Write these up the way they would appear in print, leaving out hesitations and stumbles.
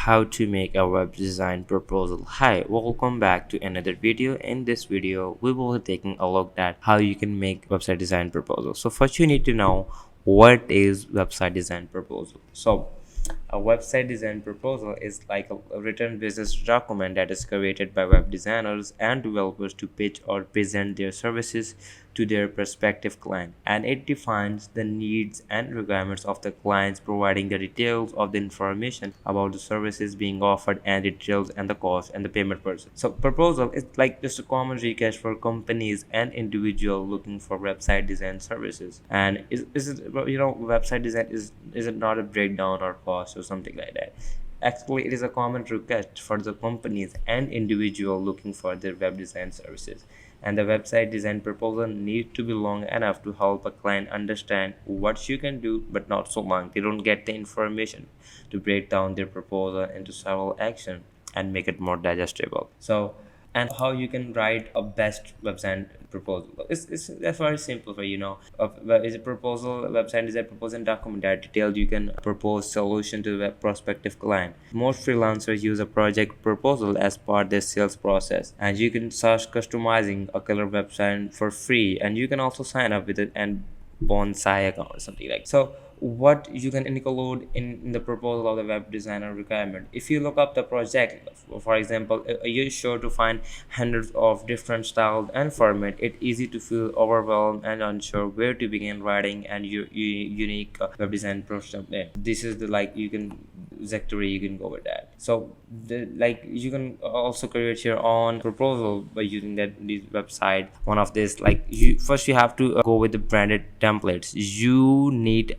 how to make a web design proposal. Hi, welcome back to another video. In this video we will be taking a look at how you can make website design proposal. So first you need to know what is website design proposal. So a website design proposal is like a written business document that is created by web designers and developers to pitch or present their services to their prospective client, and it defines the needs and requirements of the clients, providing the details of the information about the services being offered and details and the cost and the payment person. So proposal is like just a common request for companies and individuals looking for website design services. And is it, website design is it not a breakdown or cost or something like that. Actually, it is a common request for the companies and individual looking for their web design services. And the website design proposal needs to be long enough to help a client understand what you can do, but not so long they don't get the information to break down their proposal into several actions and make it more digestible. So, and how you can write a best website proposal. It's that's very simple for is a proposal, a website design proposal document that details you can propose solution to the prospective client. Most freelancers use a project proposal as part of their sales process, and you can start customizing a killer website for free, and you can also sign up with it and bonsai account or something like so. What you can include in the proposal of the web designer requirement: if you look up the project, for example, you're sure to find hundreds of different styles and format. It's easy to feel overwhelmed and unsure where to begin writing and your unique web design process. This is the like you can Zectory, you can go with that. So you can also create your own proposal by using this website. One of this, like, you have to go with the branded templates. You need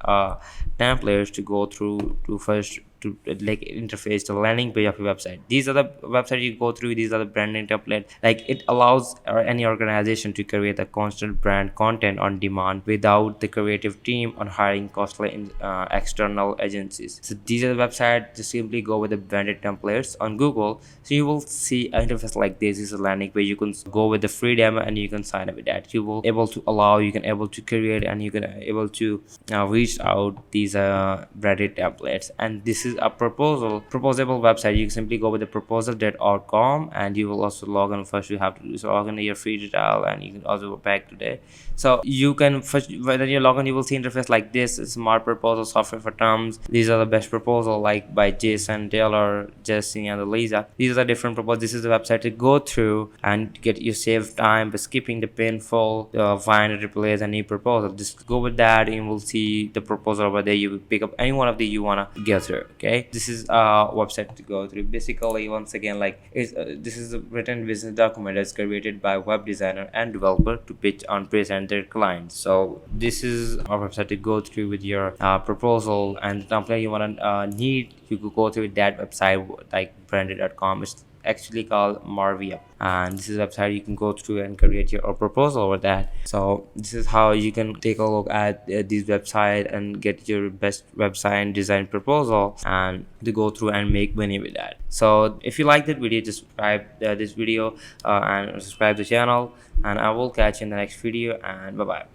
templates to go through to first to like interface the landing page of your website. These are the website you go through. These are the branding template. Like, it allows any organization to create a constant brand content on demand without the creative team on hiring costly external agencies. So these are the website. Just simply go with the branded templates on Google. So you will see an interface like this. This is a landing page. You can go with the free demo and you can sign up with that. You will able to allow, you can able to create, and you can able to reach out these branded templates. And this is a proposable website. You can simply go with the proposal.com, and you will also log in. First you have to log in your free trial, and you can also go back today. So you can first, when you log in, you will see interface like this. Smart proposal software for terms. These are the best proposal, like by Jason, Taylor, Jesse, and Lisa. These are the different proposals. This is the website to go through and get you save time by skipping the painful find and replace any proposal. Just go with that and you will see the proposal over there. You will pick up any one of the you wanna get through. Okay, this is a website to go through. Basically, once again, like, this is a written business document that's created by web designer and developer to pitch and present their clients. So this is our website to go through with your proposal and the template you wanna need. You could go through that website like branded.com. It's actually called Marvia, and this is a website you can go through and create your proposal over that. So this is how you can take a look at this website and get your best website design proposal and to go through and make money with that. So if you like that video, just subscribe this video and subscribe the channel, and I will catch you in the next video, and bye bye.